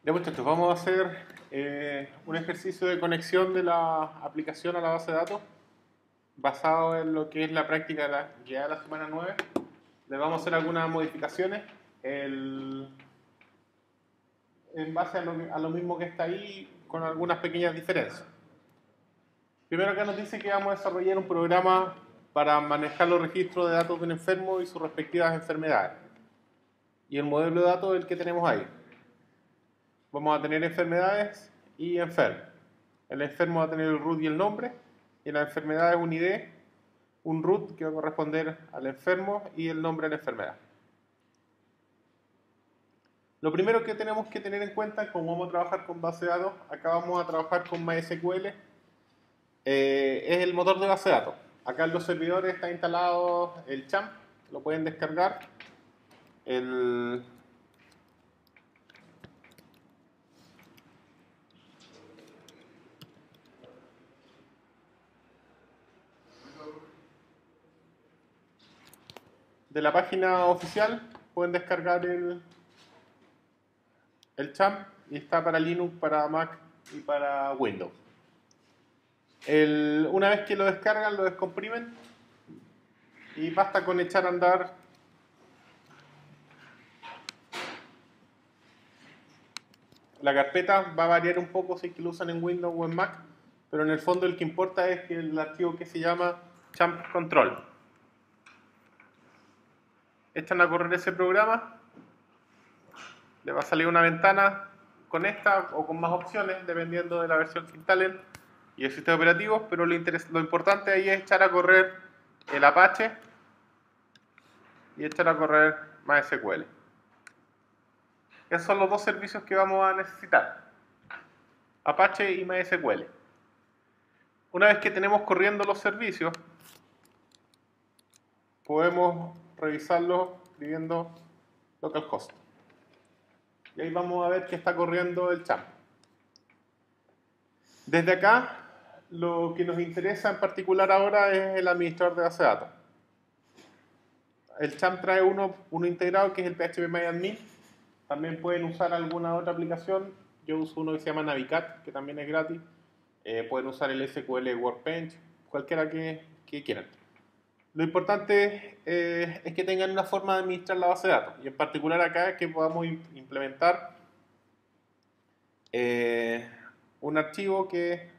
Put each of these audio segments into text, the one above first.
Ya muchachos, vamos a hacer un ejercicio de conexión de la aplicación a la base de datos basado en lo que es la práctica de la guía de la semana 9. Le vamos a hacer algunas modificaciones en base a lo mismo que está ahí con algunas pequeñas diferencias. Primero acá nos dice que vamos a desarrollar un programa para manejar los registros de datos de un enfermo y sus respectivas enfermedades. Y el modelo de datos es el que tenemos ahí. Vamos a tener enfermedades y enfermos. El enfermo va a tener el root y el nombre, y la enfermedad es un ID, un root que va a corresponder al enfermo y el nombre de la enfermedad. Lo primero que tenemos que tener en cuenta, como vamos a trabajar con base de datos, acá vamos a trabajar con MySQL, es el motor de base de datos. Acá en los servidores está instalado el champ, lo pueden descargar. De la página oficial pueden descargar el champ y está para Linux, para Mac y para Windows. Una vez que lo descargan, lo descomprimen y basta con echar a andar la carpeta. Va a variar un poco si es que lo usan en Windows o en Mac, pero en el fondo el que importa es que el archivo que se llama champ control. Echan a correr ese programa, le va a salir una ventana con esta o con más opciones dependiendo de la versión que instalen y el sistema operativo, pero lo importante ahí es echar a correr el Apache y echar a correr MySQL. Esos son los dos servicios que vamos a necesitar, Apache y MySQL. Una vez que tenemos corriendo los servicios, podemos revisarlos escribiendo localhost. Y ahí vamos a ver que está corriendo el champ. Desde acá, lo que nos interesa en particular ahora es el administrador de base de datos. El champ trae uno integrado que es el phpMyAdmin. También pueden usar alguna otra aplicación. Yo uso uno que se llama Navicat, que también es gratis. Pueden usar el SQL Workbench, cualquiera que quieran. Lo importante es que tengan una forma de administrar la base de datos. Y en particular acá es que podamos implementar un archivo que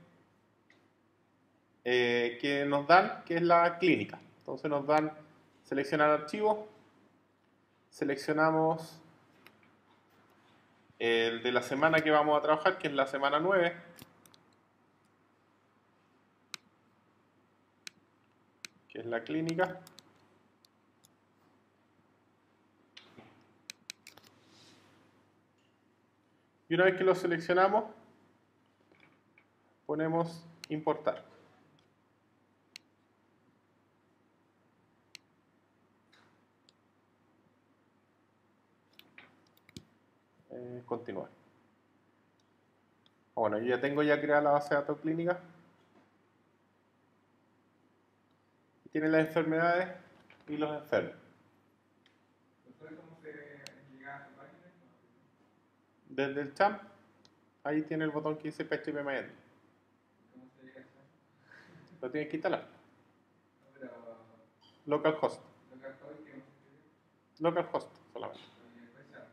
nos dan, que es la clínica. Entonces nos dan seleccionar archivo, seleccionamos el de la semana que vamos a trabajar, que es la semana 9. Que es la clínica. Y una vez que lo seleccionamos, ponemos importar. Continuar. Bueno, yo ya tengo creada la base de datos clínica. Tiene las enfermedades y los enfermos. ¿Cómo se llega a esa página? Desde el champ, ahí tiene el botón que dice phpMyAdmin. ¿Cómo se llega a esa página? Lo tienes que instalar. No, pero Localhost. localhost, ¿qué vamos a escribir? Localhost solamente. Y después ya.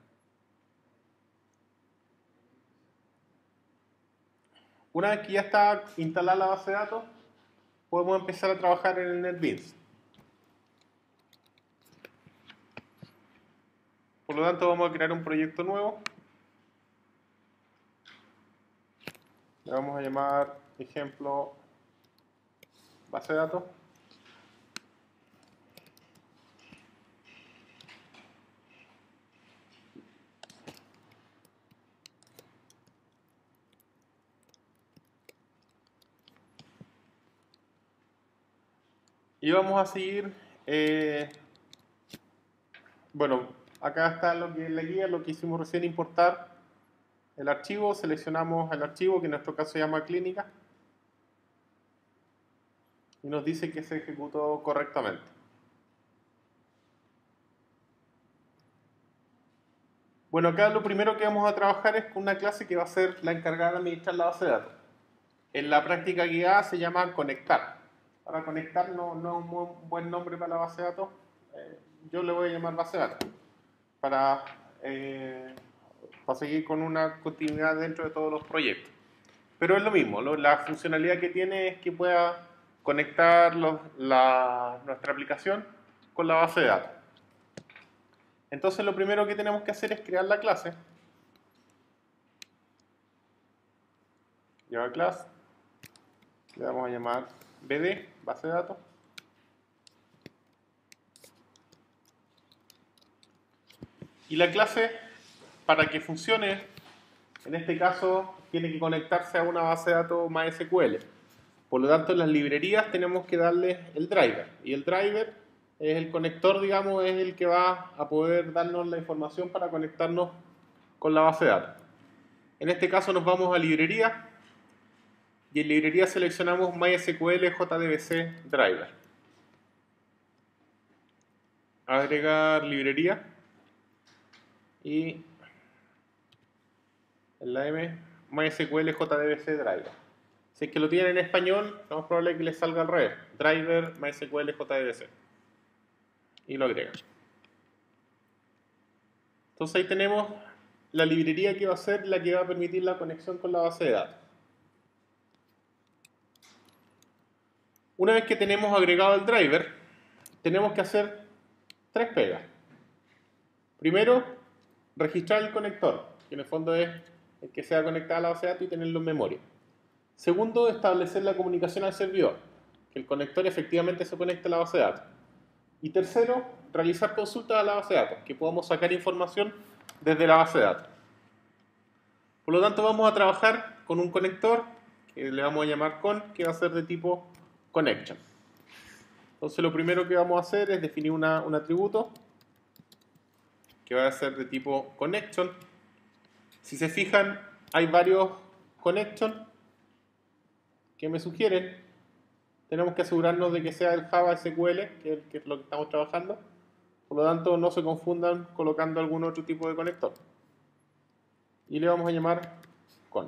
Una vez que ya está instalada la base de datos, podemos empezar a trabajar en el NetBeans. Por lo tanto, vamos a crear un proyecto nuevo. Le vamos a llamar, ejemplo, base de datos. Y vamos a seguir, bueno, acá está lo que es la guía, lo que hicimos recién, importar el archivo. Seleccionamos el archivo, que en nuestro caso se llama clínica, y nos dice que se ejecutó correctamente. Bueno, acá lo primero que vamos a trabajar es con una clase que va a ser la encargada de administrar la base de datos. En la práctica guiada se llama conectar. Para conectar no es un buen nombre para la base de datos. Yo le voy a llamar base de datos. Para seguir con una continuidad dentro de todos los proyectos. Pero es lo mismo, la funcionalidad que tiene es que pueda conectar nuestra aplicación con la base de datos. Entonces lo primero que tenemos que hacer es crear la clase. Java class. Le vamos a llamar BD, base de datos. Y la clase, para que funcione, en este caso, tiene que conectarse a una base de datos MySQL. Por lo tanto, en las librerías tenemos que darle el driver. Y el driver es el conector, digamos, es el que va a poder darnos la información para conectarnos con la base de datos. En este caso nos vamos a librería y en librería seleccionamos MySQL JDBC Driver. Agregar librería y en la M MySQL JDBC Driver. Si es que lo tienen en español, lo más probable es que les salga al revés. Driver MySQL JDBC. Y lo agregan. Entonces ahí tenemos la librería que va a ser la que va a permitir la conexión con la base de datos. Una vez que tenemos agregado el driver, tenemos que hacer 3 pegas. Primero, registrar el conector, que en el fondo es el que sea conectado a la base de datos y tenerlo en memoria. Segundo, establecer la comunicación al servidor, que el conector efectivamente se conecte a la base de datos. Y tercero, realizar consultas a la base de datos, que podamos sacar información desde la base de datos. Por lo tanto, vamos a trabajar con un conector, que le vamos a llamar con, que va a ser de tipo connection. Entonces, lo primero que vamos a hacer es definir un atributo, que va a ser de tipo connection. Si se fijan, hay varios connection que me sugieren. Tenemos que asegurarnos de que sea el Java SQL, que es lo que estamos trabajando. Por lo tanto, no se confundan colocando algún otro tipo de conector. Y le vamos a llamar con.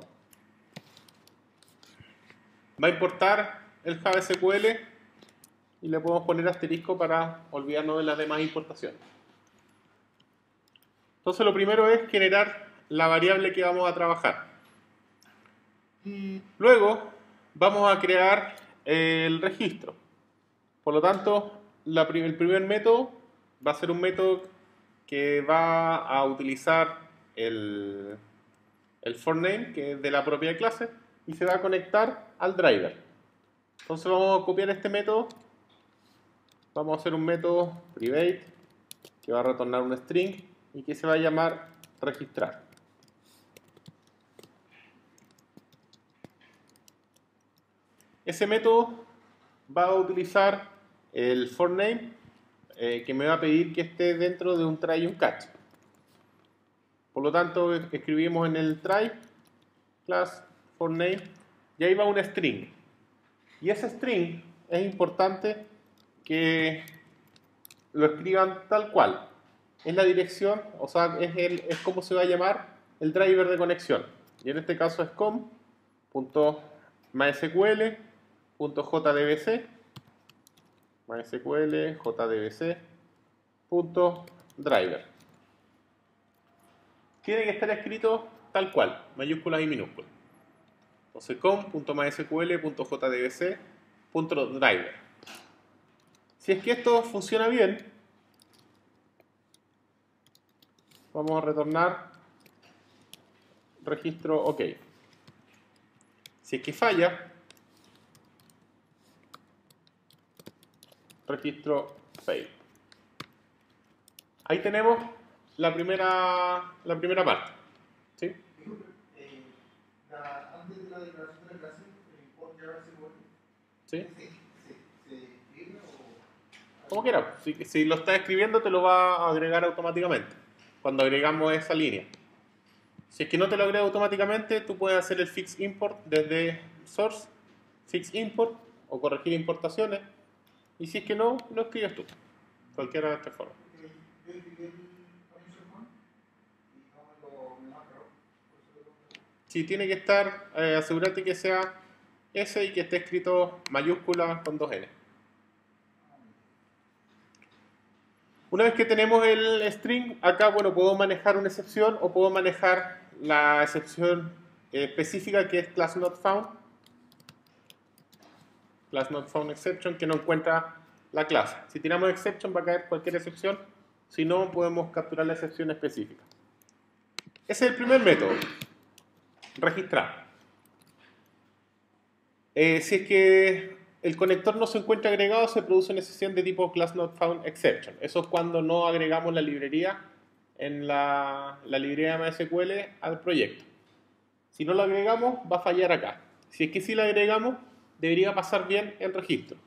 Va a importar el Java SQL y le podemos poner asterisco para olvidarnos de las demás importaciones. Entonces, lo primero es generar la variable que vamos a trabajar. Luego, vamos a crear el registro. Por lo tanto, el primer método va a ser un método que va a utilizar el forName, que es de la propia clase, y se va a conectar al driver. Entonces vamos a copiar este método. Vamos a hacer un método private que va a retornar un string y que se va a llamar registrar. Ese método va a utilizar el forName que me va a pedir que esté dentro de un try y un catch. Por lo tanto, escribimos en el try class forName y ahí va un string. Y ese string es importante que lo escriban tal cual. Es la dirección, o sea, es como se va a llamar el driver de conexión. Y en este caso es com.mysql.jdbc mysql.jdbc.driver. Tiene que estar escrito tal cual, mayúsculas y minúsculas. Entonces com.mysql.jdbc.driver. Si es que esto funciona bien, vamos a retornar registro OK. Si es que falla, registro fail. Ahí tenemos la primera parte. ¿Sí? Antes de la declaración de la clase, el import Java SQL, ¿Sí? ¿se escribe o...? Como quieras. Si lo estás escribiendo, te lo va a agregar automáticamente cuando agregamos esa línea. Si es que no te lo agrega automáticamente, tú puedes hacer el fix import desde source, fix import o corregir importaciones. Y si es que no, lo escribes tú. Cualquiera de estas formas. Yo escribí el permission one y no Sí, tiene que estar, asegúrate que sea ese y que esté escrito mayúscula con 2N. Una vez que tenemos el string, acá, bueno, puedo manejar una excepción o puedo manejar la excepción específica que es class not found. Class not found exception, que no encuentra la clase. Si tiramos exception va a caer cualquier excepción, si no podemos capturar la excepción específica. Ese es el primer método, registrar. Si es que el conector no se encuentra agregado, se produce una excepción de tipo class not found exception. Eso es cuando no agregamos la librería en la librería de MySQL al proyecto. Si no lo agregamos, va a fallar acá. Si es que sí lo agregamos, debería pasar bien el registro.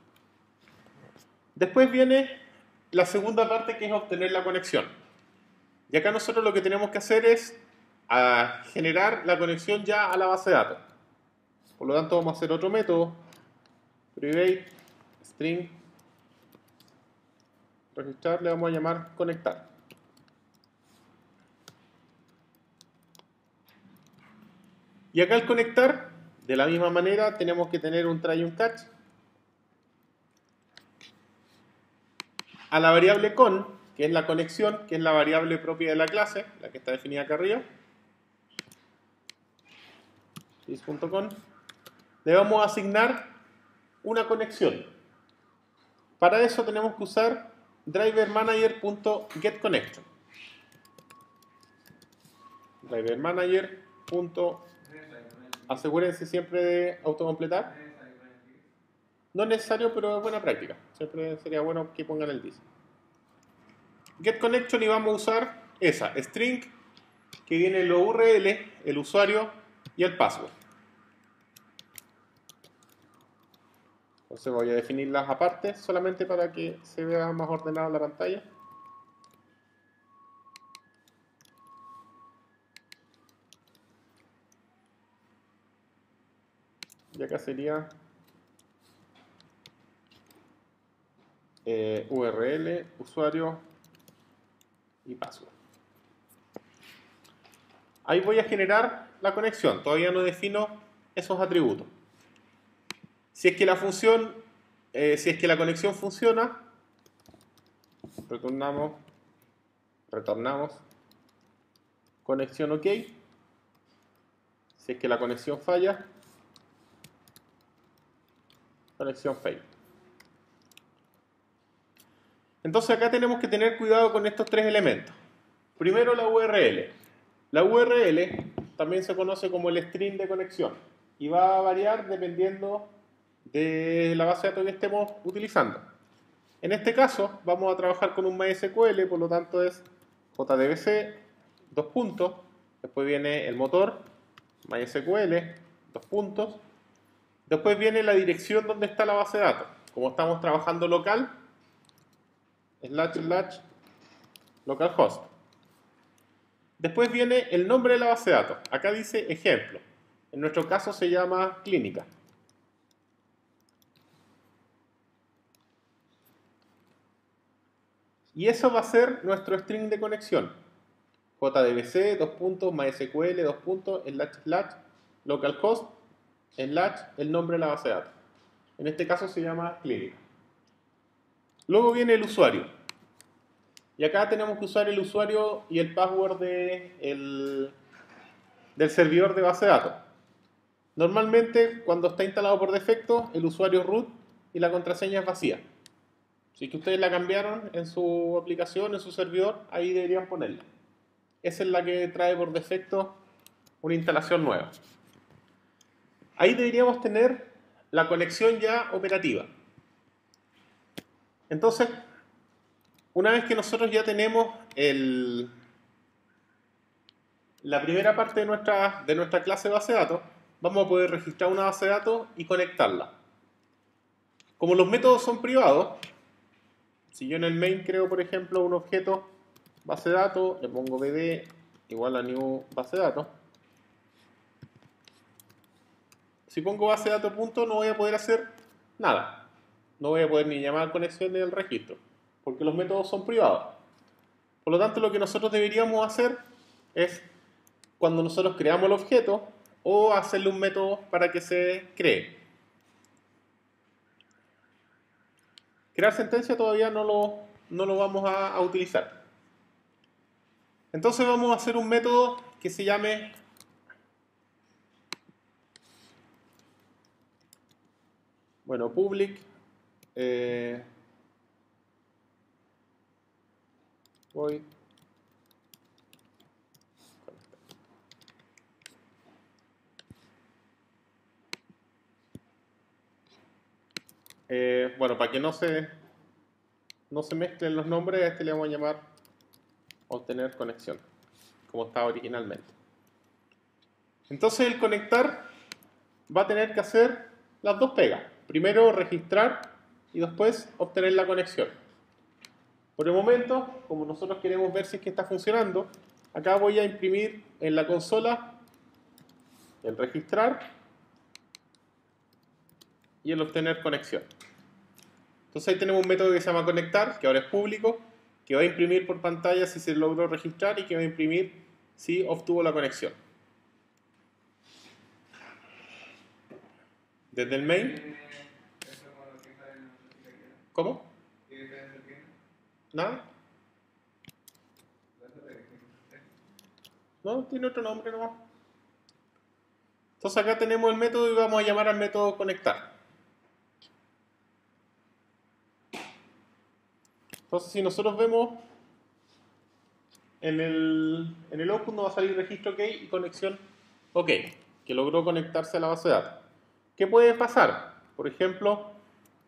Después viene la segunda parte, que es obtener la conexión. Y acá nosotros lo que tenemos que hacer es generar la conexión ya a la base de datos. Por lo tanto, vamos a hacer otro método, private string registrar, le vamos a llamar conectar. Y acá al conectar, de la misma manera, tenemos que tener un try y un catch. A la variable con, que es la conexión, que es la variable propia de la clase, la que está definida acá arriba, this.con, le vamos a asignar una conexión. Para eso tenemos que usar driverManager.getConnection. driverManager. Asegúrense siempre de autocompletar. No es necesario, pero es buena práctica. Siempre sería bueno que pongan el this. GetConnection, y vamos a usar esa, string, que viene la URL, el usuario y el password. Entonces voy a definirlas aparte, solamente para que se vea más ordenada la pantalla. Y acá sería URL, usuario y password. Ahí voy a generar la conexión. Todavía no defino esos atributos. Si es que la función, si es que la conexión funciona, retornamos conexión OK. Si es que la conexión falla, conexión fail. Entonces acá tenemos que tener cuidado con estos tres elementos. Primero, la URL. La URL también se conoce como el string de conexión y va a variar dependiendo de la base de datos que estemos utilizando. En este caso vamos a trabajar con un MySQL, por lo tanto es JDBC, dos puntos, después viene el motor, MySQL, dos puntos, después viene la dirección donde está la base de datos. Como estamos trabajando local, // localhost. Después viene el nombre de la base de datos. Acá dice ejemplo. En nuestro caso se llama clínica. Y eso va a ser nuestro string de conexión. JDBC, dos puntos, MySQL, dos puntos, // localhost, el nombre de la base de datos. En este caso se llama clínica. Luego viene el usuario. Y acá tenemos que usar el usuario y el password del servidor de base de datos. Normalmente, cuando está instalado por defecto, el usuario es root y la contraseña es vacía. Si que ustedes la cambiaron en su aplicación, en su servidor, ahí deberían ponerla. Esa es la que trae por defecto una instalación nueva. Ahí deberíamos tener la conexión ya operativa. Entonces, una vez que nosotros ya tenemos la primera parte de nuestra clase de base de datos, vamos a poder registrar una base de datos y conectarla. Como los métodos son privados, si yo en el main creo, por ejemplo, un objeto base de datos, le pongo bd igual a new base de datos. Si pongo base de datos punto, no voy a poder hacer nada. No voy a poder ni llamar conexión ni el registro, porque los métodos son privados. Por lo tanto, lo que nosotros deberíamos hacer es, cuando nosotros creamos el objeto, o hacerle un método para que se cree. Crear sentencia todavía no lo vamos a utilizar. Entonces vamos a hacer un método que se llame public void para que no se mezclen los nombres, a este le vamos a llamar obtener conexión, como estaba originalmente. Entonces el conectar va a tener que hacer las dos pegas. Primero registrar y después obtener la conexión. Por el momento, como nosotros queremos ver si es que está funcionando, acá voy a imprimir en la consola el registrar y el obtener conexión. Entonces ahí tenemos un método que se llama conectar, que ahora es público, que va a imprimir por pantalla si se logró registrar y que va a imprimir si obtuvo la conexión. Desde el main. ¿Cómo? ¿Nada? No, tiene otro nombre nomás. Entonces acá tenemos el método y vamos a llamar al método conectar. Entonces si nosotros vemos en el output nos va a salir registro OK y conexión OK, que logró conectarse a la base de datos. ¿Qué puede pasar? Por ejemplo,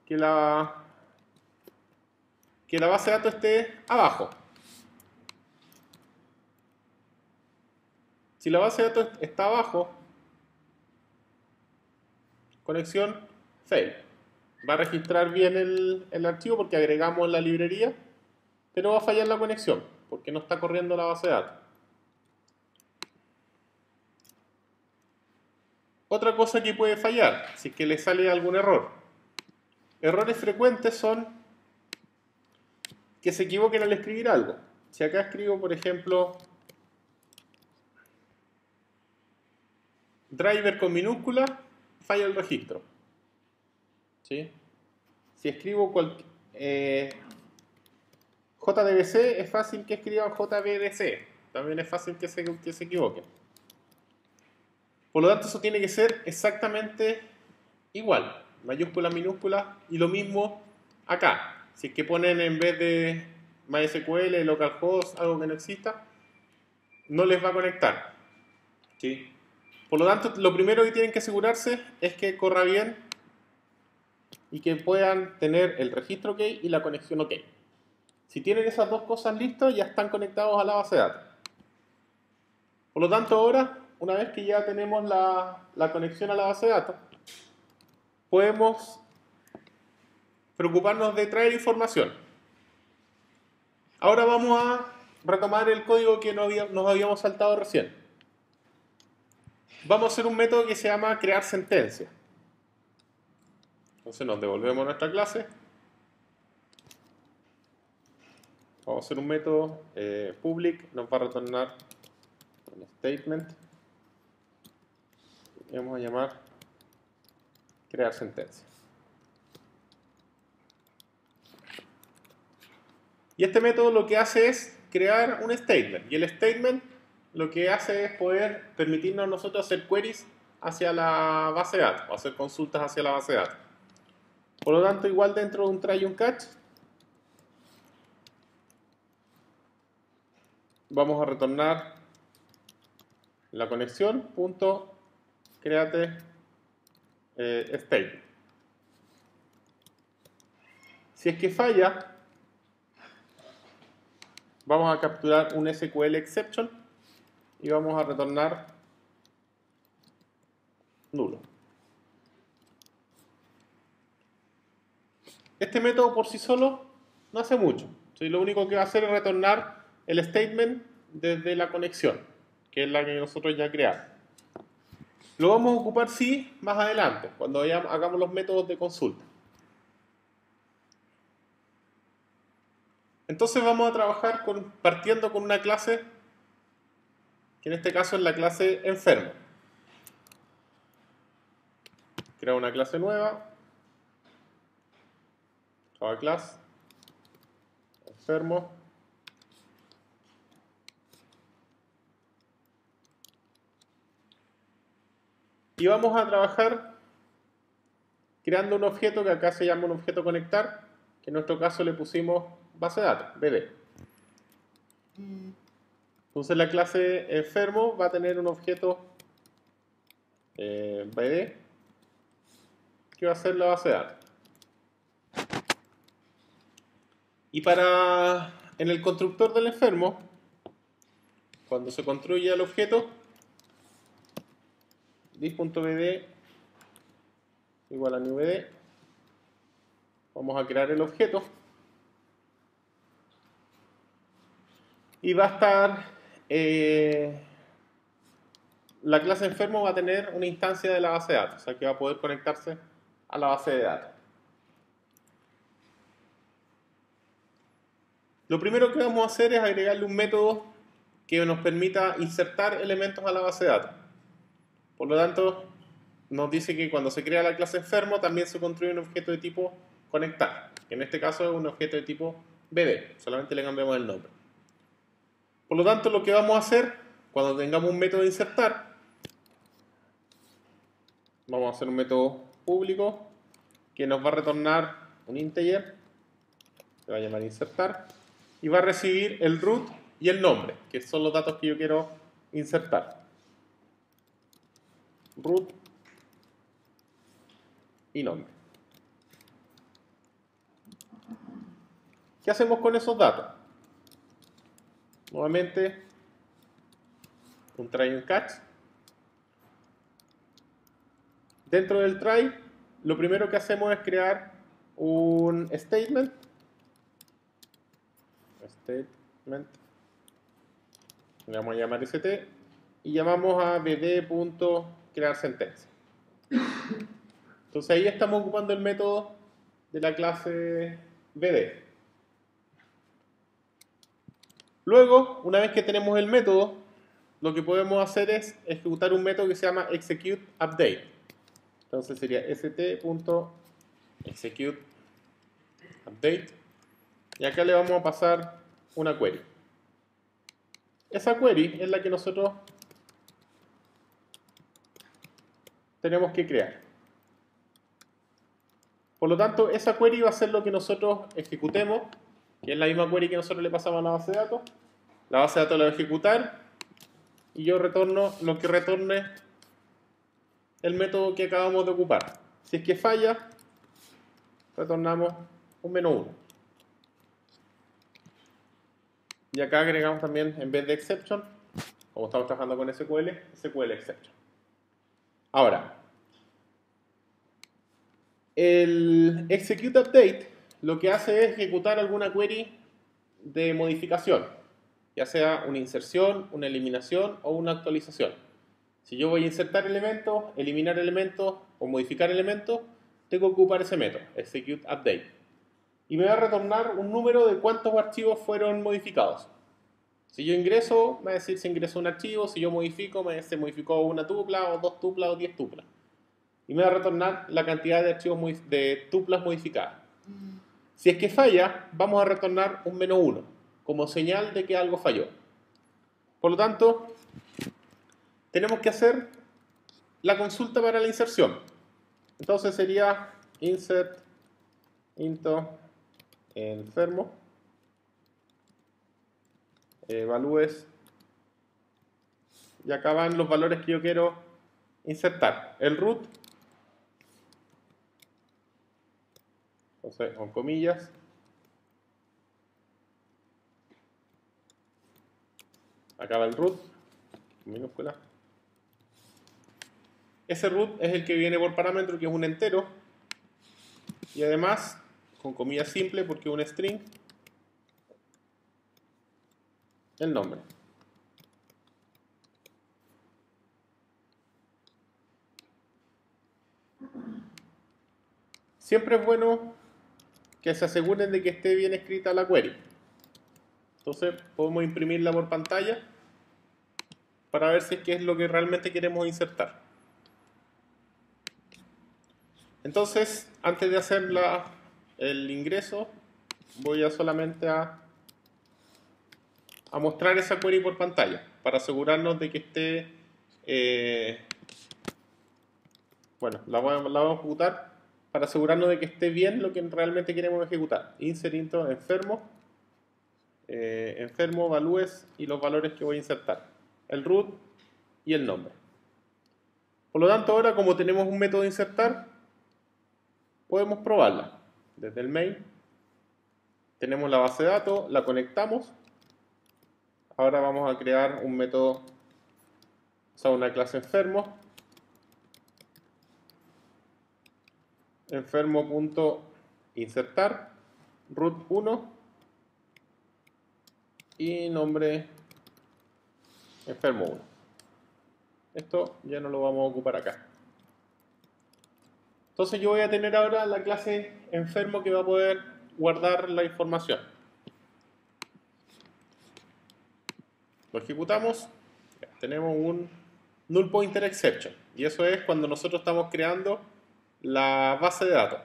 que la base de datos esté abajo. Si la base de datos está abajo, conexión fail. Va a registrar bien el archivo porque agregamos la librería, pero va a fallar la conexión porque no está corriendo la base de datos. Otra cosa que puede fallar, si es que le sale algún error. Errores frecuentes son que se equivoquen al escribir algo. Si acá escribo, por ejemplo, driver con minúscula, falla el registro. ¿Sí? Si escribo JDBC, es fácil que escriban JBDC. También es fácil que se equivoquen. Por lo tanto, eso tiene que ser exactamente igual. Mayúscula, minúscula. Y lo mismo acá. Si es que ponen en vez de MySQL, localhost, algo que no exista, no les va a conectar. ¿Sí? Por lo tanto, lo primero que tienen que asegurarse es que corra bien y que puedan tener el registro OK y la conexión OK. Si tienen esas dos cosas listas, ya están conectados a la base de datos. Por lo tanto, ahora, una vez que ya tenemos la conexión a la base de datos, podemos preocuparnos de traer información. Ahora vamos a retomar el código que nos habíamos saltado recién. Vamos a hacer un método que se llama crear sentencia. Entonces nos devolvemos a nuestra clase. Vamos a hacer un método public, nos va a retornar un statement. Y vamos a llamar crear sentencia. Y este método lo que hace es crear un statement. Y el statement lo que hace es poder permitirnos a nosotros hacer queries hacia la base de datos, o hacer consultas hacia la base de datos. Por lo tanto, igual dentro de un try y un catch, vamos a retornar la conexión punto create statement. Si es que falla, vamos a capturar un SQL exception y vamos a retornar nulo. Este método por sí solo no hace mucho. ¿Sí? Lo único que va a hacer es retornar el statement desde la conexión, que es la que nosotros ya creamos. Lo vamos a ocupar sí más adelante, cuando hagamos los métodos de consulta. Entonces vamos a trabajar partiendo con una clase, que en este caso es la clase enfermo. crear una clase nueva, Java class, enfermo, y vamos a trabajar creando un objeto que acá se llama un objeto conectar, que en nuestro caso le pusimos base de datos, BD. Entonces la clase enfermo va a tener un objeto BD que va a ser la base de datos. Y en el constructor del enfermo, cuando se construye el objeto, dis.bd igual a newBD, vamos a crear el objeto y va a estar la clase enfermo va a tener una instancia de la base de datos, o sea que va a poder conectarse a la base de datos. Lo primero que vamos a hacer es agregarle un método que nos permita insertar elementos a la base de datos. Por lo tanto, nos dice que cuando se crea la clase enfermo también se construye un objeto de tipo conectar, que en este caso es un objeto de tipo BD, solamente le cambiamos el nombre. Por lo tanto, lo que vamos a hacer cuando tengamos un método de insertar, vamos a hacer un método público que nos va a retornar un integer, se va a llamar insertar, y va a recibir el root y el nombre, que son los datos que yo quiero insertar. Root y nombre. ¿Qué hacemos con esos datos? Nuevamente, un try y un catch. Dentro del try, lo primero que hacemos es crear un statement. Le vamos a llamar st y llamamos a bd.crearSentencia. Entonces ahí estamos ocupando el método de la clase bd. Luego, una vez que tenemos el método, lo que podemos hacer es ejecutar un método que se llama executeUpdate. Entonces sería st.executeUpdate y acá le vamos a pasar una query. Esa query es la que nosotros tenemos que crear. Por lo tanto, esa query va a ser lo que nosotros ejecutemos, que es la misma query que nosotros le pasamos a la base de datos. La base de datos la va a ejecutar y yo retorno lo que retorne el método que acabamos de ocupar. Si es que falla, retornamos un -1. Y acá agregamos también, en vez de exception, como estamos trabajando con SQL exception. Ahora, el executeUpdate lo que hace es ejecutar alguna query de modificación, ya sea una inserción, una eliminación o una actualización. Si yo voy a insertar elementos, eliminar elementos o modificar elementos, tengo que ocupar ese método, executeUpdate. Y me va a retornar un número de cuántos archivos fueron modificados. Si yo ingreso, me va a decir si ingresó un archivo, si yo modifico, se modificó una tupla o 2 tuplas o 10 tuplas. Y me va a retornar la cantidad de archivos de tuplas modificadas. Si es que falla, vamos a retornar un -1, como señal de que algo falló. Por lo tanto, tenemos que hacer la consulta para la inserción. Entonces sería insert into enfermo evalúes y acá van los valores que yo quiero insertar. El root, entonces con comillas, acá va el root, minúscula. Ese root es el que viene por parámetro, que es un entero, y además con comillas simple porque es un string, el nombre. Siempre es bueno que se aseguren de que esté bien escrita la query. Entonces podemos imprimirla por pantalla para ver si es que es lo que realmente queremos insertar. Entonces, antes de hacer el ingreso, voy a solamente a mostrar esa query por pantalla para asegurarnos de que esté, bueno, la vamos a ejecutar para asegurarnos de que esté bien lo que realmente queremos ejecutar. Insert intro enfermo, enfermo, valúes y los valores que voy a insertar, el root y el nombre. Por lo tanto, ahora como tenemos un método de insertar, podemos probarla. Desde el main tenemos la base de datos, la conectamos. Ahora vamos a crear un método, o sea, una clase enfermo. Enfermo.insertar root 1 y nombre enfermo 1. Esto ya no lo vamos a ocupar acá. Entonces yo voy a tener ahora la clase enfermo que va a poder guardar la información. Lo ejecutamos, tenemos un null pointer exception y eso es cuando nosotros estamos creando la base de datos.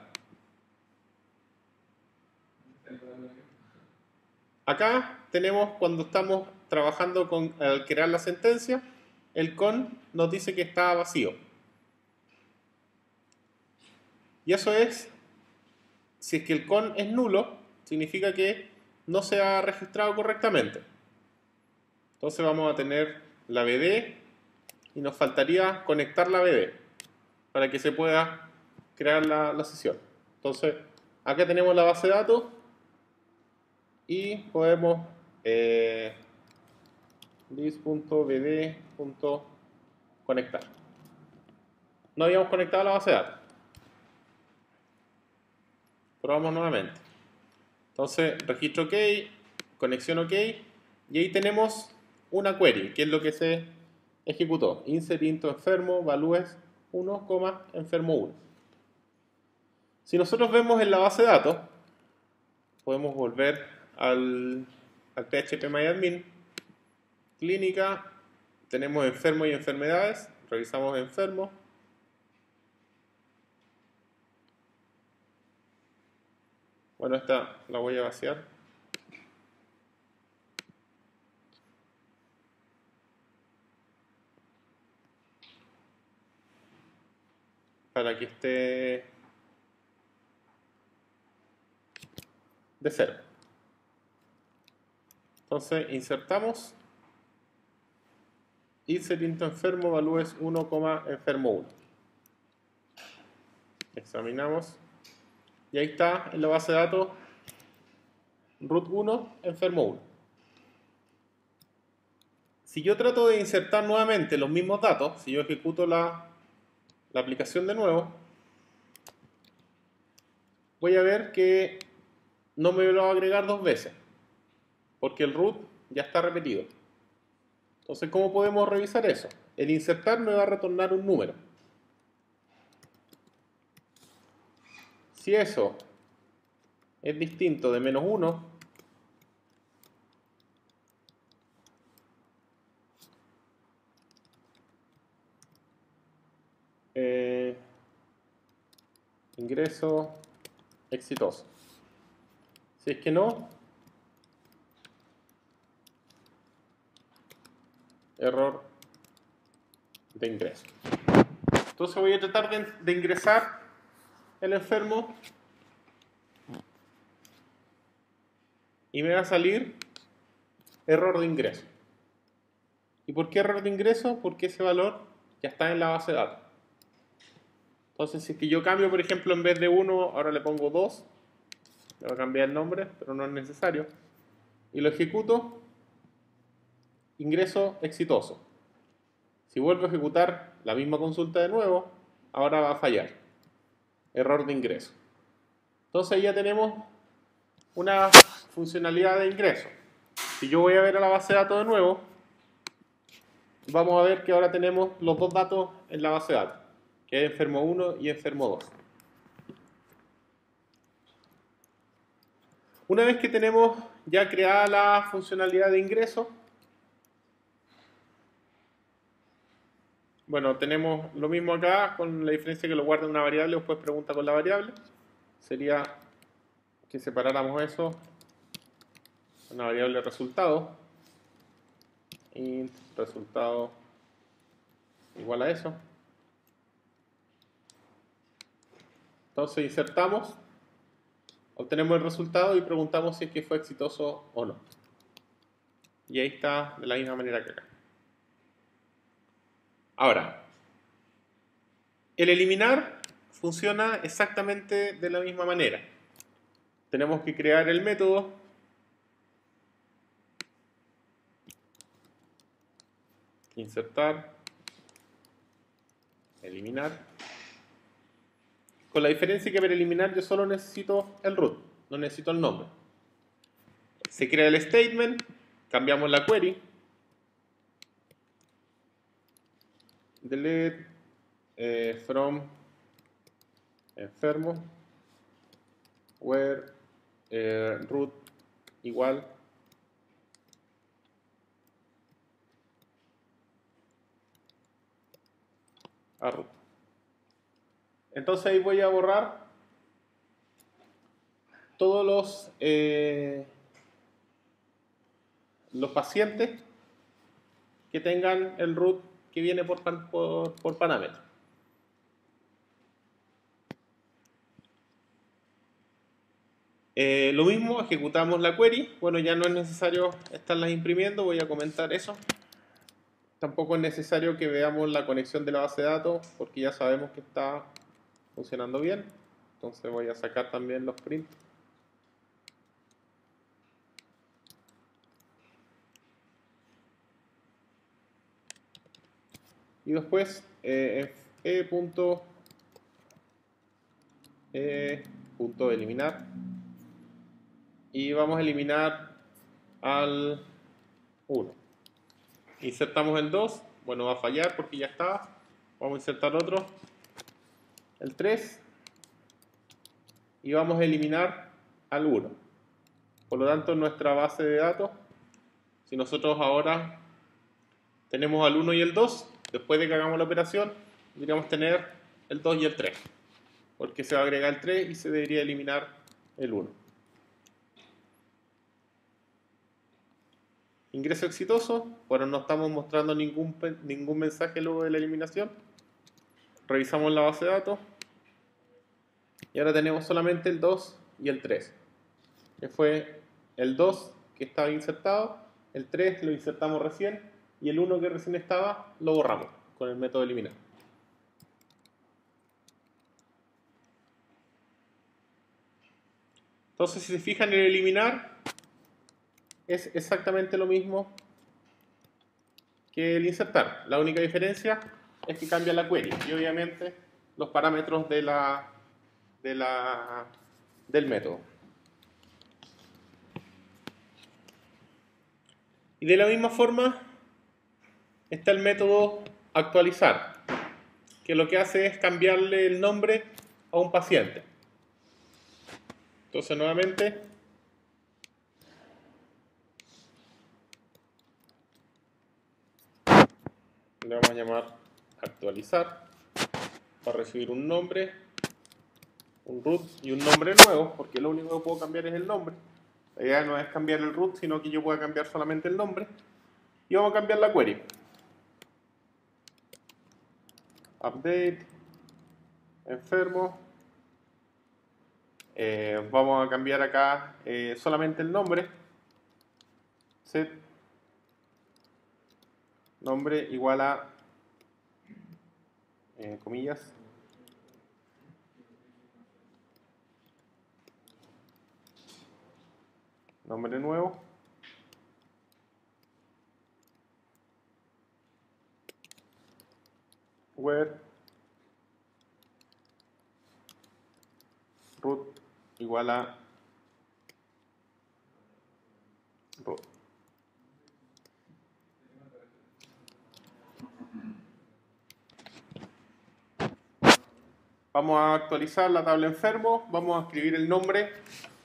Acá tenemos cuando estamos trabajando al crear la sentencia, el con nos dice que está vacío. Y eso es, si es que el con es nulo, significa que no se ha registrado correctamente. Entonces vamos a tener la BD y nos faltaría conectar la BD para que se pueda crear la sesión. Entonces, acá tenemos la base de datos y podemos this.bd.conectar. No habíamos conectado la base de datos. Probamos nuevamente. Entonces, registro OK, conexión OK, y ahí tenemos una query, que es lo que se ejecutó. Insert into enfermo, valúes 1, enfermo 1. Si nosotros vemos en la base de datos, podemos volver al phpMyAdmin, clínica, tenemos enfermo y enfermedades, revisamos enfermo. Bueno, esta la voy a vaciar. Para que esté de cero. Entonces insertamos insert into enfermo, valúes 1, enfermo 1. Examinamos. Y ahí está en la base de datos root 1, enfermo 1. Si yo trato de insertar nuevamente los mismos datos, si yo ejecuto la aplicación de nuevo, voy a ver que no me lo va a agregar dos veces, porque el root ya está repetido. Entonces, ¿cómo podemos revisar eso? El insertar me va a retornar un número. Si eso es distinto de menos 1, ingreso exitoso. Si es que no, error de ingreso. Entonces voy a tratar de ingresar el enfermo y me va a salir error de ingreso. ¿Y por qué error de ingreso? Porque ese valor ya está en la base de datos. Entonces, si es que yo cambio, por ejemplo, en vez de 1, ahora le pongo 2, le voy a cambiar el nombre, pero no es necesario, y lo ejecuto, ingreso exitoso. Si vuelvo a ejecutar la misma consulta de nuevo, ahora va a fallar, error de ingreso. Entonces ya tenemos una funcionalidad de ingreso. Si yo voy a ver a la base de datos de nuevo, vamos a ver que ahora tenemos los dos datos en la base de datos, que es enfermo 1 y enfermo 2. Una vez que tenemos ya creada la funcionalidad de ingreso, Bueno, tenemos lo mismo acá, con la diferencia que lo guarda en una variable, después pregunta con la variable. Sería que separáramos eso, una variable resultado, int resultado igual a eso. Entonces insertamos, obtenemos el resultado y preguntamos si es que fue exitoso o no. Y ahí está de la misma manera que acá. Ahora, el eliminar funciona exactamente de la misma manera. Tenemos que crear el método insertar, eliminar, con la diferencia que para eliminar yo solo necesito el root, no necesito el nombre. Se crea el statement, cambiamos la query, delete from enfermo where root igual a root. Entonces ahí voy a borrar todos los pacientes que tengan el root que viene por parámetro. Lo mismo, ejecutamos la query. Bueno, ya no es necesario estarlas imprimiendo, voy a comentar eso. Tampoco es necesario que veamos la conexión de la base de datos porque ya sabemos que está funcionando bien. Entonces voy a sacar también los prints. Y después eliminar. Y vamos a eliminar al 1. Insertamos el 2. Bueno, va a fallar porque ya está. Vamos a insertar otro. El 3. Y vamos a eliminar al 1. Por lo tanto, en nuestra base de datos, si nosotros ahora tenemos al 1 y el 2, después de que hagamos la operación, deberíamos tener el 2 y el 3. Porque se va a agregar el 3 y se debería eliminar el 1. Ingreso exitoso. Bueno, no estamos mostrando ningún mensaje luego de la eliminación. Revisamos la base de datos. Y ahora tenemos solamente el 2 y el 3. Que fue el 2 que estaba insertado, el 3 lo insertamos recién y el 1 que recién estaba lo borramos con el método eliminar. Entonces, si se fijan, en el eliminar es exactamente lo mismo que el insertar. La única diferencia es que cambia la query y obviamente los parámetros del método. Y de la misma forma está el método actualizar, que lo que hace es cambiarle el nombre a un paciente. Entonces nuevamente le vamos a llamar actualizar para recibir un nombre, un root y un nombre nuevo, porque lo único que puedo cambiar es el nombre. La idea no es cambiar el root, sino que yo pueda cambiar solamente el nombre. Y vamos a cambiar la query. Update, enfermo. Vamos a cambiar acá solamente el nombre. Set nombre igual a comillas nombre nuevo where root igual a root. Vamos a actualizar la tabla enfermo, vamos a escribir el nombre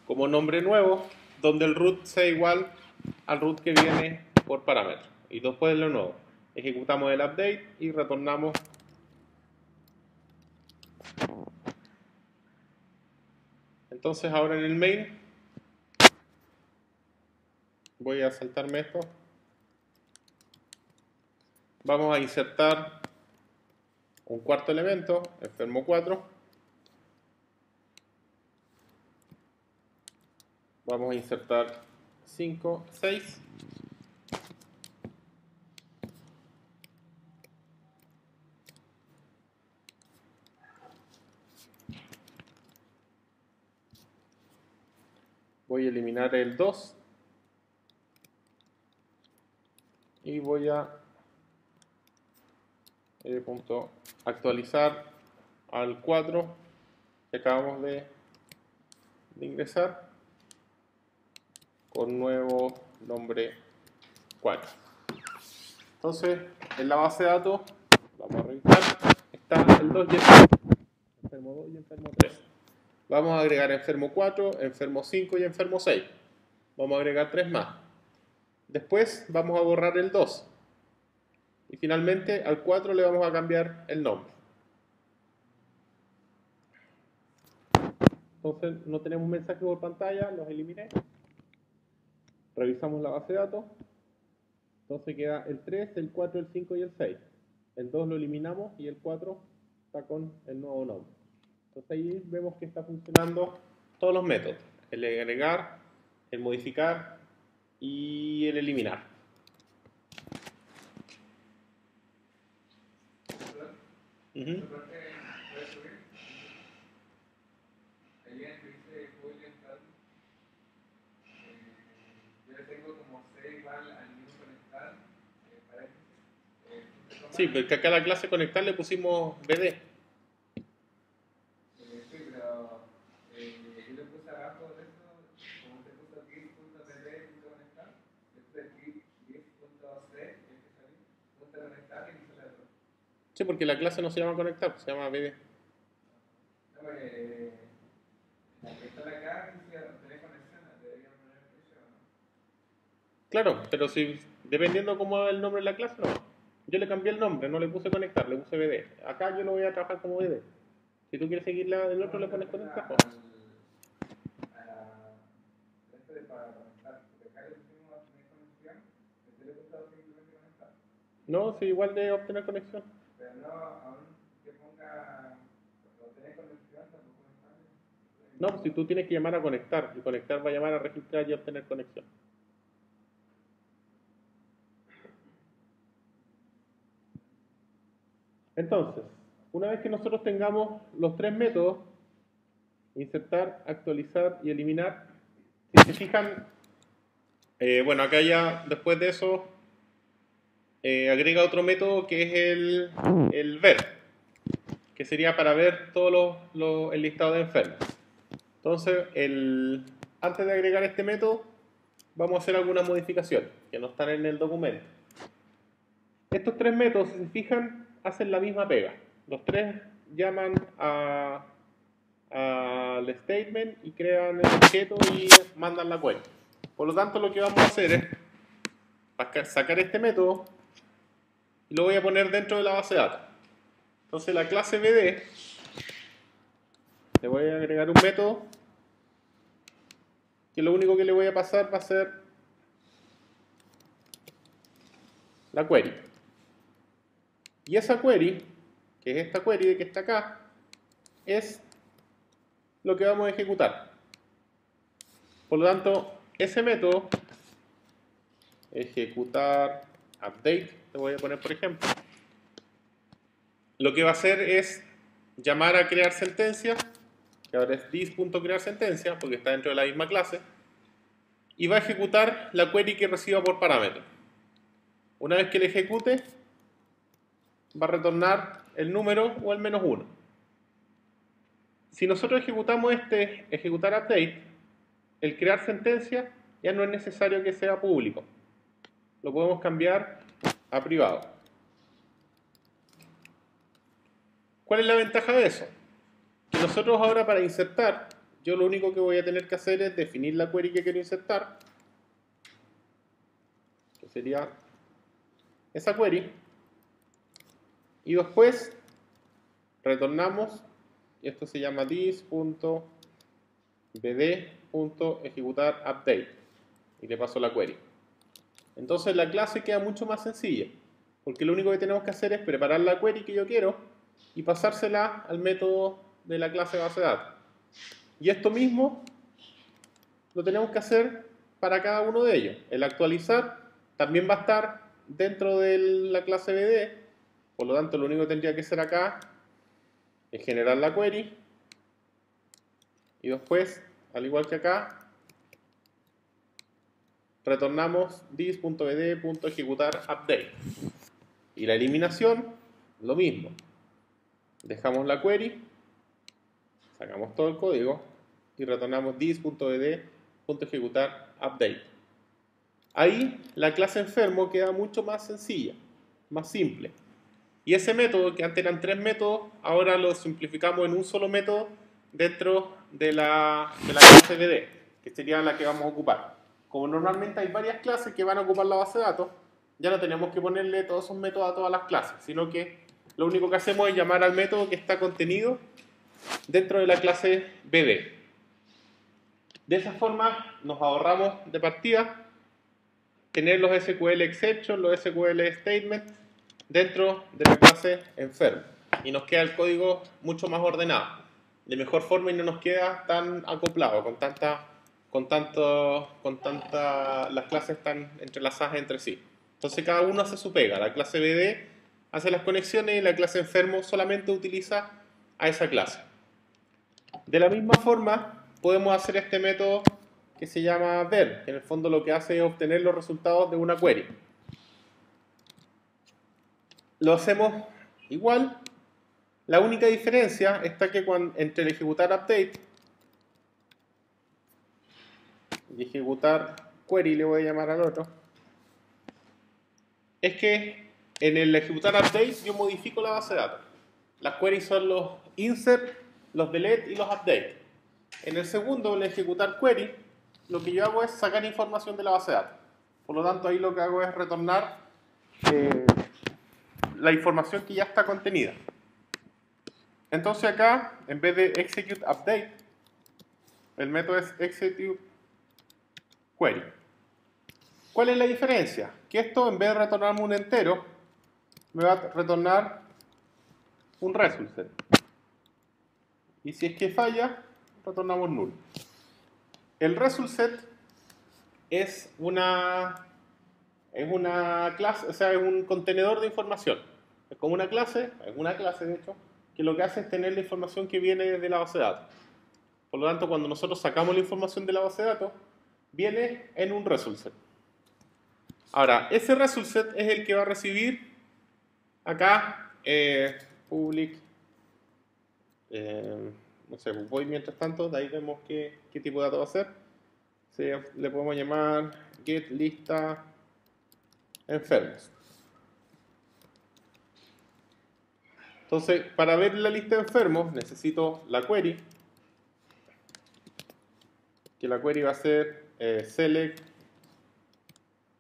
como nombre nuevo, donde el root sea igual al root que viene por parámetro, y después lo nuevo. ejecutamos el update y retornamos entonces ahora en el main voy a saltarme esto, vamos a insertar un cuarto elemento, enfermo 4, vamos a insertar 5, 6, voy a eliminar el 2 y voy a actualizar al 4 que acabamos de ingresar con nuevo nombre 4. Entonces en la base de datos vamos a revisar, está el 2 y el 3, enfermo 2 y enfermo 3. Vamos a agregar enfermo 4, enfermo 5 y enfermo 6. Vamos a agregar 3 más. Después vamos a borrar el 2. Y finalmente al 4 le vamos a cambiar el nombre. Entonces no tenemos mensaje por pantalla, los eliminé. Revisamos la base de datos. Entonces queda el 3, el 4, el 5 y el 6. El 2 lo eliminamos y el 4 está con el nuevo nombre. Entonces ahí vemos que está funcionando todos los métodos. El agregar, el modificar y el eliminar. ¿Puedes subir? Ahí en tu dice Boolean Start. Yo le tengo como C igual al mismo conectar, paréntesis. Sí, porque acá a la clase conectar le pusimos BD. Sí, pero yo le puse abajo de eso, como te puso git.bd.conectar, le puse git.c, punto conectar y me sale otro. Sí, porque la clase no se llama conectar, se llama BD. No, la que está acá dice obtener conexión, debería poner eso, ¿no? Claro, pero si dependiendo cómo es el nombre de la clase, no. Yo le cambié el nombre, no le puse conectar, le puse BD. Acá yo lo voy a trabajar como BD. Si tú quieres seguir el otro, le pones conectar. Para conectar, porque acá le pusimos a obtener conexión, le he puesto simplemente conectar. No, sí, igual de obtener conexión. Pero no, aún que ponga obtener conexión, tampoco me sale. No, pues si tú tienes que llamar a conectar, y conectar va a llamar a registrar y obtener conexión. Entonces, una vez que nosotros tengamos los tres métodos, insertar, actualizar y eliminar, si se fijan, bueno, acá ya después de eso agrega otro método que es el ver, que sería para ver todo el listado de enfermos. Entonces, antes de agregar este método, vamos a hacer algunas modificaciones que no están en el documento. Estos tres métodos, si se fijan, hacen la misma pega. Los tres llaman al statement y crean el objeto y mandan la query. Por lo tanto, lo que vamos a hacer es sacar este método y lo voy a poner dentro de la base de datos. Entonces, la clase BD, le voy a agregar un método que lo único que le voy a pasar va a ser la query. Y esa query, que es esta query que está acá, es lo que vamos a ejecutar. Por lo tanto, ese método, ejecutar update, le voy a poner por ejemplo, lo que va a hacer es llamar a crear sentencia, que ahora es this.crearSentencia, porque está dentro de la misma clase, y va a ejecutar la query que reciba por parámetro. Una vez que le ejecute, va a retornar el número o el -1. Si nosotros ejecutamos ejecutar update, el crear sentencia ya no es necesario que sea público. Lo podemos cambiar a privado. ¿Cuál es la ventaja de eso? Que nosotros ahora para insertar, yo lo único que voy a tener que hacer es definir la query que quiero insertar, que sería esa query. Y después retornamos, y esto se llama this.bd.ejecutarUpdate, y le paso la query. Entonces la clase queda mucho más sencilla, porque lo único que tenemos que hacer es preparar la query que yo quiero y pasársela al método de la clase base de datos. Y esto mismo lo tenemos que hacer para cada uno de ellos. El actualizar también va a estar dentro de la clase BD, por lo tanto lo único que tendría que hacer acá es generar la query y después, al igual que acá, retornamos this.bd.ejecutarUpdate. Y la eliminación, lo mismo. Dejamos la query, sacamos todo el código y retornamos this.bd.ejecutarUpdate. Ahí la clase enfermo queda mucho más sencilla, más simple. Y ese método, que antes eran 3 métodos, ahora lo simplificamos en un solo método dentro de la clase BD, que sería la que vamos a ocupar. Como normalmente hay varias clases que van a ocupar la base de datos, ya no tenemos que ponerle todos esos métodos a todas las clases, sino que lo único que hacemos es llamar al método que está contenido dentro de la clase BD. De esa forma nos ahorramos de partida tener los SQL exception, los SQL statement dentro de la clase enfermo, y nos queda el código mucho más ordenado, de mejor forma, y no nos queda tan acoplado las clases están entrelazadas entre sí. Entonces cada uno hace su pega. La clase BD hace las conexiones y la clase enfermo solamente utiliza a esa clase. De la misma forma podemos hacer este método que se llama ver, que en el fondo lo que hace es obtener los resultados de una query. Lo hacemos igual. La única diferencia está que entre el ejecutar update y ejecutar query, le voy a llamar al otro, es que en el ejecutar update yo modifico la base de datos. Las queries son los insert, los delete y los update. En el segundo, el ejecutar query, lo que yo hago es sacar información de la base de datos. Por lo tanto, ahí lo que hago es retornar la información que ya está contenida. Entonces acá, en vez de execute update, el método es execute query. ¿Cuál es la diferencia? Que esto, en vez de retornarme un entero, me va a retornar un result set. Y si es que falla, retornamos null. El result set es una clase, o sea, es un contenedor de información. Es como una clase de hecho, que lo que hace es tener la información que viene de la base de datos. Por lo tanto, cuando nosotros sacamos la información de la base de datos, viene en un result set. Ahora, ese result set es el que va a recibir acá public, no sé, voy mientras tanto, de ahí vemos qué tipo de dato va a ser. Le podemos llamar get lista enfermos. Entonces, para ver la lista de enfermos, necesito la query, que la query va a ser select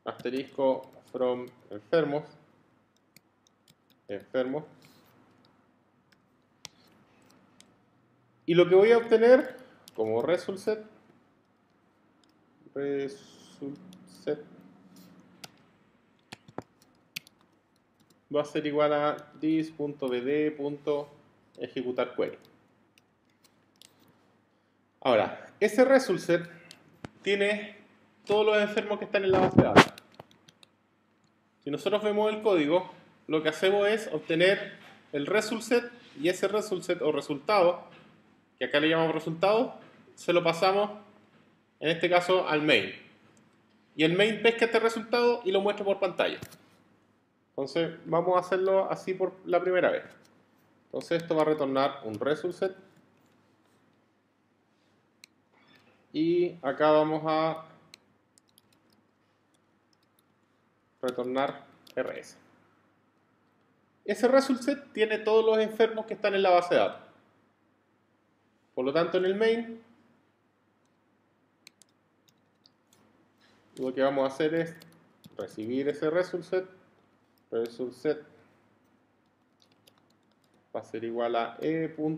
asterisco from enfermos. Y lo que voy a obtener como result set va a ser igual a this.bd.ejecutarQuery. Ahora, ese result set tiene todos los enfermos que están en la base de datos. Si nosotros vemos el código, lo que hacemos es obtener el result set, y ese result set o resultado, que acá le llamamos resultado, se lo pasamos, en este caso, al main. Y el main pesca este resultado y lo muestra por pantalla. Entonces, vamos a hacerlo así por la primera vez. Entonces, esto va a retornar un result set. Y acá vamos a retornar RS. Ese result set tiene todos los enfermos que están en la base de datos. Por lo tanto, en el main, lo que vamos a hacer es recibir ese result set va a ser igual a e.getListado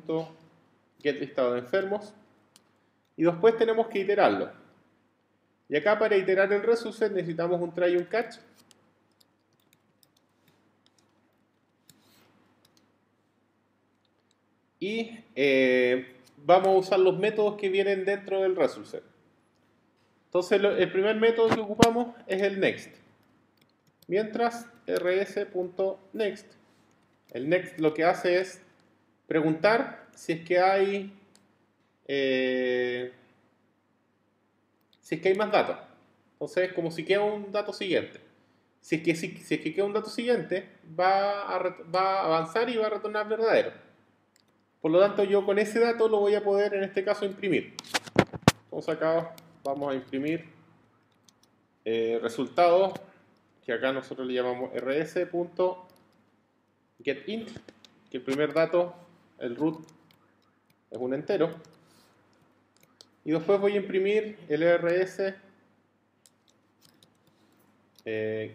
de enfermos. Y después tenemos que iterarlo. Y acá para iterar el resultset necesitamos un try y un catch. Y vamos a usar los métodos que vienen dentro del resultset. Entonces el primer método que ocupamos es el next. Mientras rs.next, el next lo que hace es preguntar si es que hay más datos. Entonces, como si queda un dato siguiente. Si es que queda un dato siguiente, va a avanzar y va a retornar verdadero. Por lo tanto, yo con ese dato lo voy a poder, en este caso, imprimir. Entonces acá vamos a imprimir resultados, que acá nosotros le llamamos rs.getInt, que el primer dato, el root, es un entero. Y después voy a imprimir el rs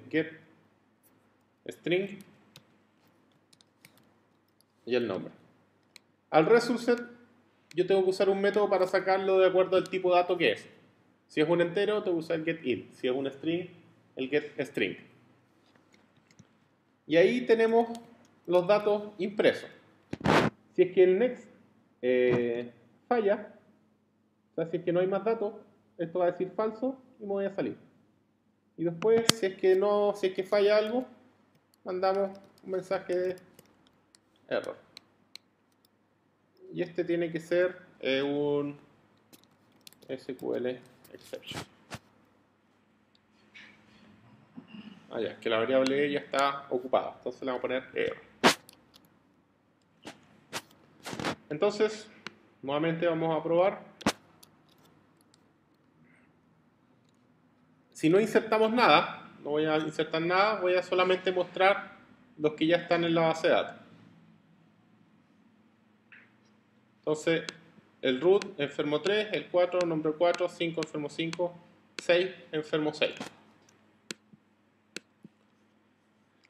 get string y el nombre. Al resultset yo tengo que usar un método para sacarlo de acuerdo al tipo de dato que es. Si es un entero, tengo que usar el getInt. Si es un string, el getString. Y ahí tenemos los datos impresos. Si es que el next falla, o sea, si es que no hay más datos, esto va a decir falso y me voy a salir. Y después, si es que falla algo, mandamos un mensaje de error. Y este tiene que ser un SQL exception. Ya, es que la variable ya está ocupada. Entonces le vamos a poner error. Entonces, nuevamente vamos a probar. Si no insertamos nada, no voy a insertar nada, voy a solamente mostrar los que ya están en la base de datos. Entonces, el root, enfermo 3, el 4, nombre 4, 5, enfermo 5, 6, enfermo 6.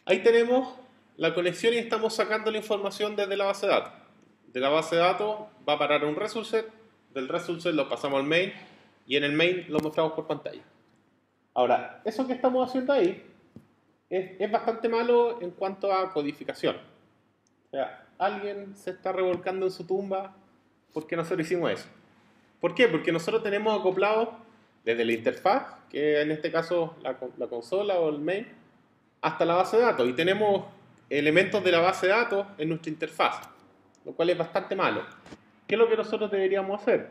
Ahí tenemos la conexión y estamos sacando la información desde la base de datos. De la base de datos va a parar un resultset, del resultset lo pasamos al main y en el main lo mostramos por pantalla. Ahora, eso que estamos haciendo ahí es bastante malo en cuanto a codificación. O sea, alguien se está revolcando en su tumba porque nosotros hicimos eso. ¿Por qué? Porque nosotros tenemos acoplado desde la interfaz, que en este caso la consola o el main, hasta la base de datos. Y tenemos elementos de la base de datos en nuestra interfaz, lo cual es bastante malo. ¿Qué es lo que nosotros deberíamos hacer?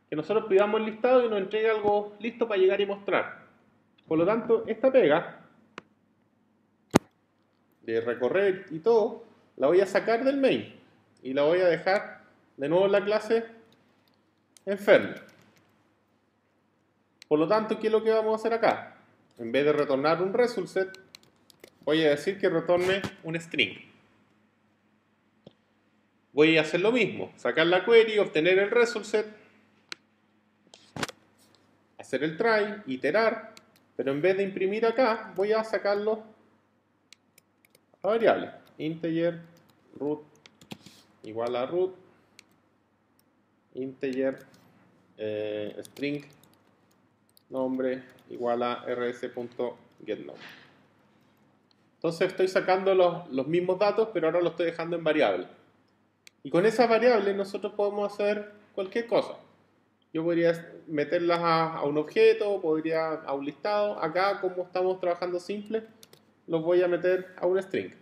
Que nosotros pidamos el listado y nos entregue algo listo para llegar y mostrar. Por lo tanto, esta pega de recorrer y todo, la voy a sacar del main y la voy a dejar de nuevo en la clase enfermo. Por lo tanto, ¿qué es lo que vamos a hacer acá? En vez de retornar un resultset, voy a decir que retorne un string. Voy a hacer lo mismo, sacar la query, obtener el resultset, hacer el try, iterar, pero en vez de imprimir acá, voy a sacarlo a variable. Integer root igual a root, integer string nombre igual a rs.getNombre. Entonces estoy sacando los mismos datos, pero ahora los estoy dejando en variable. Y con esas variables nosotros podemos hacer cualquier cosa. Yo podría meterlas a un objeto, podría a un listado. Acá, como estamos trabajando simple, los voy a meter a un string.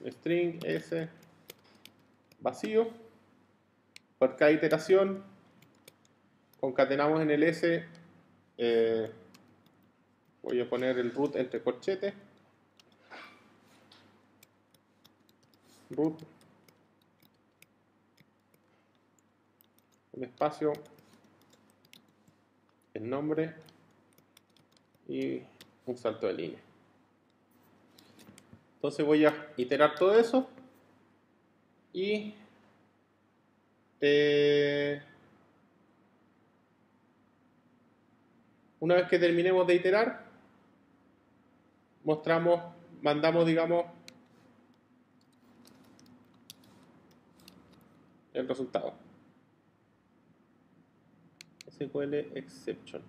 String s vacío. Por cada iteración concatenamos en el s, voy a poner el root entre corchetes, root, un espacio, el nombre y un salto de línea. Entonces voy a iterar todo eso y una vez que terminemos de iterar, mandamos, digamos, el resultado. SQL exception.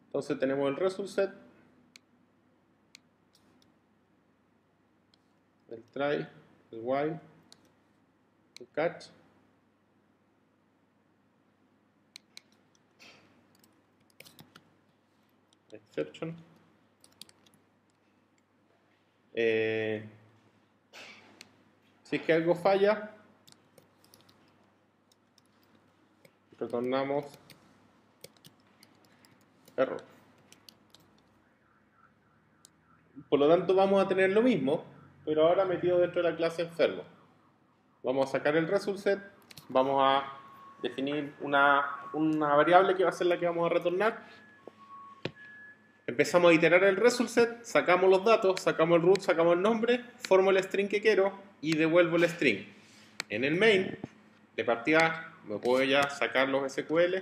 Entonces tenemos el result set, el try, el while, el catch, exception. Si es que algo falla, retornamos error. Por lo tanto vamos a tener lo mismo, pero ahora metido dentro de la clase enfermo. Vamos a sacar el result set, vamos a definir una variable que va a ser la que vamos a retornar. Empezamos a iterar el result set, sacamos los datos, sacamos el root, sacamos el nombre, formo el string que quiero y devuelvo el string. En el main, de partida, me puedo ya sacar los SQL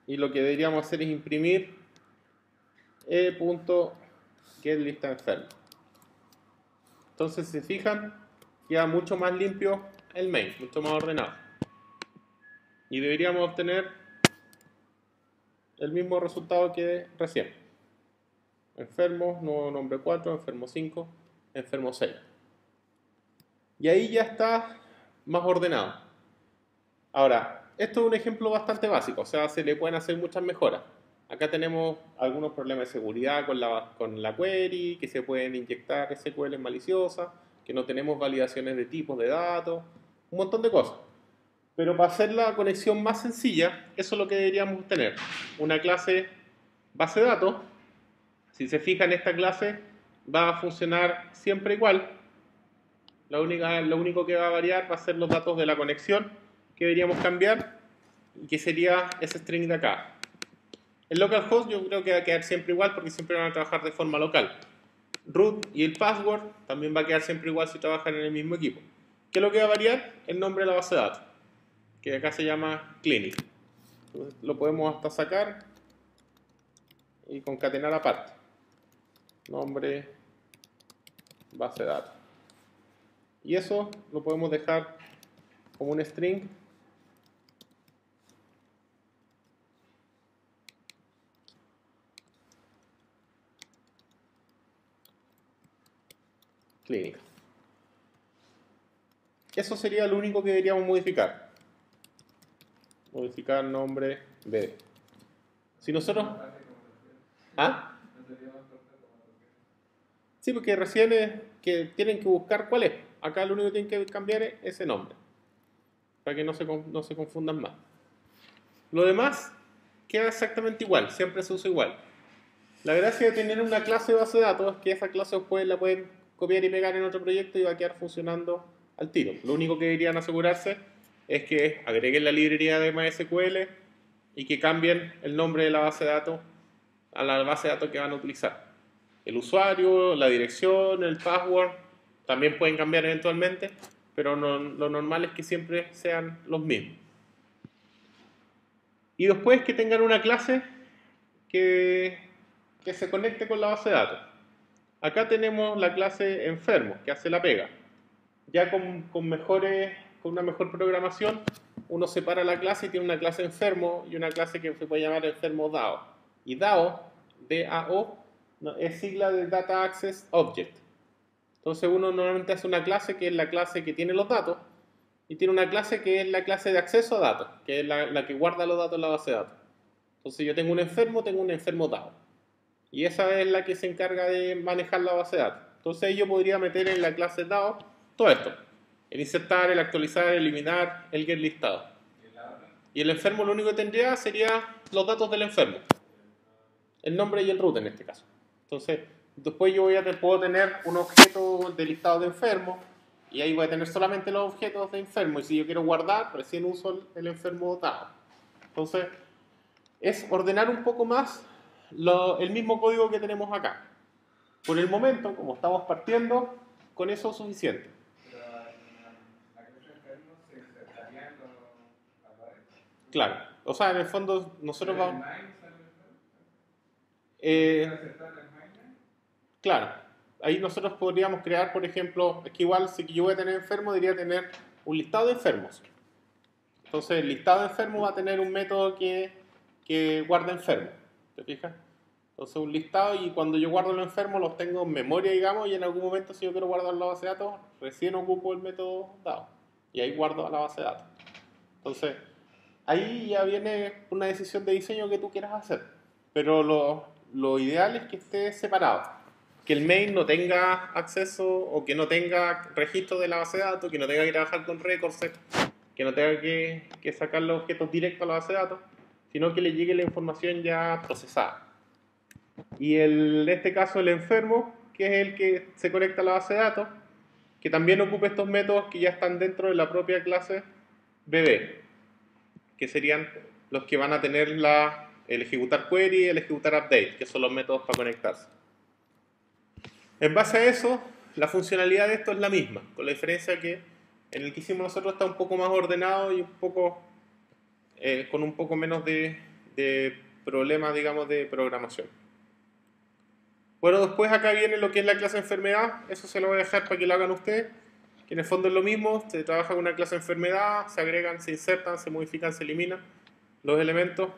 y lo que deberíamos hacer es imprimir e.getLista enfermo. Entonces, si se fijan, queda mucho más limpio el main, mucho más ordenado. Y deberíamos obtener el mismo resultado que recién. Enfermo, nuevo nombre 4, enfermo 5, enfermo 6. Y ahí ya está más ordenado. Ahora, esto es un ejemplo bastante básico, o sea, se le pueden hacer muchas mejoras. Acá tenemos algunos problemas de seguridad con la query, que se pueden inyectar SQL maliciosas, que no tenemos validaciones de tipos de datos, un montón de cosas. Pero para hacer la conexión más sencilla, eso es lo que deberíamos tener. Una clase base de datos. Si se fijan, esta clase va a funcionar siempre igual. Lo único que va a variar va a ser los datos de la conexión que deberíamos cambiar y que sería ese string de acá. El localhost yo creo que va a quedar siempre igual porque siempre van a trabajar de forma local. Root y el password también va a quedar siempre igual si trabajan en el mismo equipo. ¿Qué es lo que va a variar? El nombre de la base de datos, que acá se llama clinic. Entonces, lo podemos hasta sacar y concatenar aparte. Nombre, base de datos. Y eso lo podemos dejar como un string. Clínica. Eso sería lo único que deberíamos modificar. Modificar nombre B. Si nosotros... ¿Ah? Sí, porque recién es que tienen que buscar cuál es. Acá lo único que tienen que cambiar es ese nombre. Para que no se confundan más. Lo demás queda exactamente igual. Siempre se usa igual. La gracia de tener una clase de base de datos es que esa clase después la pueden copiar y pegar en otro proyecto y va a quedar funcionando al tiro. Lo único que deberían asegurarse es que agreguen la librería de MySQL y que cambien el nombre de la base de datos a la base de datos que van a utilizar. El usuario, la dirección, el password, también pueden cambiar eventualmente, pero lo normal es que siempre sean los mismos. Y después que tengan una clase que se conecte con la base de datos. Acá tenemos la clase enfermo, que hace la pega. Ya con una mejor programación, uno separa la clase y tiene una clase enfermo y una clase que se puede llamar enfermo DAO. Y DAO, D-A-O, es sigla de Data Access Object. Entonces uno normalmente hace una clase que es la clase que tiene los datos y tiene una clase que es la clase de acceso a datos, que es la que guarda los datos en la base de datos. Entonces yo tengo un enfermo DAO. Y esa es la que se encarga de manejar la base de datos. Entonces yo podría meter en la clase DAO todo esto. El insertar, el actualizar, el eliminar, el get listado. Y el enfermo lo único que tendría sería los datos del enfermo. El nombre y el root en este caso. Entonces, después yo puedo tener un objeto de listado de enfermo y ahí voy a tener solamente los objetos de enfermo. Y si yo quiero guardar, recién uso el enfermo DAO. Entonces, es ordenar un poco más el mismo código que tenemos acá. Por el momento, como estamos partiendo, con eso es suficiente. Pero la clase enfermo se insertaría en los valores. Claro. O sea, en el fondo, nosotros vamos... ¿En el main sale el enfermo? ¿Se insertar en el main? Claro. ahí nosotros podríamos crear, por ejemplo, es que igual si yo voy a tener enfermo, debería tener un listado de enfermos. Entonces el listado de enfermos va a tener un método que guarda enfermos, ¿te fijas? Entonces un listado, y cuando yo guardo los enfermos los tengo en memoria, digamos, y en algún momento si yo quiero guardar la base de datos, recién ocupo el método dado. Y ahí guardo a la base de datos. Entonces, ahí ya viene una decisión de diseño que tú quieras hacer. Pero lo ideal es que esté separado. Que el main no tenga acceso o que no tenga registro de la base de datos, que no tenga que trabajar con records, que no tenga que sacar los objetos directos a la base de datos, sino que le llegue la información ya procesada. Y en este caso el enfermo, que es el que se conecta a la base de datos, que también ocupa estos métodos que ya están dentro de la propia clase BB, que serían los que van a tener el ejecutar query y el ejecutar update, que son los métodos para conectarse. En base a eso, la funcionalidad de esto es la misma, con la diferencia que en el que hicimos nosotros está un poco más ordenado y un poco con un poco menos de problemas, digamos, de programación. Bueno, después acá viene lo que es la clase enfermedad, eso se lo voy a dejar para que lo hagan ustedes, que en el fondo es lo mismo, se trabaja con una clase enfermedad, se agregan, se insertan, se modifican, se eliminan los elementos.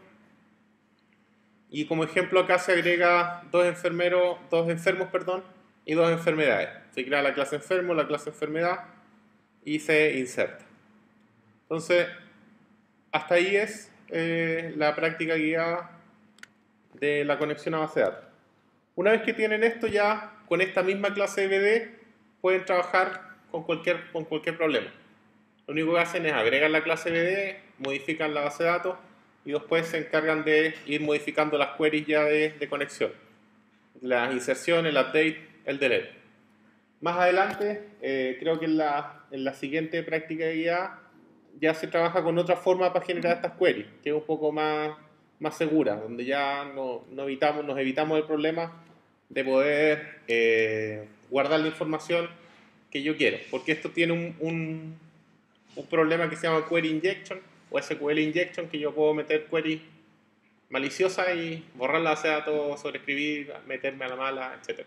Y como ejemplo acá se agrega dos enfermos, y dos enfermedades. Se crea la clase enfermo, la clase enfermedad y se inserta. Entonces, hasta ahí es la práctica guiada de la conexión a base de datos. Una vez que tienen esto ya, con esta misma clase de BD, pueden trabajar con cualquier problema. Lo único que hacen es agregar la clase BD, modifican la base de datos y después se encargan de ir modificando las queries ya de conexión. La inserción, el update, el delete. Más adelante, creo que en la siguiente práctica de guía ya se trabaja con otra forma para generar estas queries, que es un poco más segura, donde ya nos evitamos el problema de poder guardar la información que yo quiero, porque esto tiene un problema que se llama query injection o SQL injection, que yo puedo meter queries maliciosas y borrar la base de datos, sobreescribir, meterme a la mala, etc.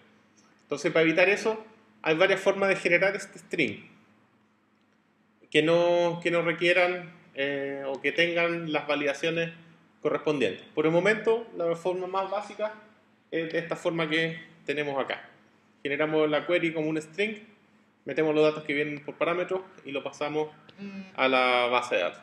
Entonces, para evitar eso, hay varias formas de generar este string que no requieran o que tengan las validaciones correspondientes. Por el momento, la forma más básica es de esta forma que tenemos acá. Generamos la query como un string, metemos los datos que vienen por parámetros y lo pasamos a la base de datos.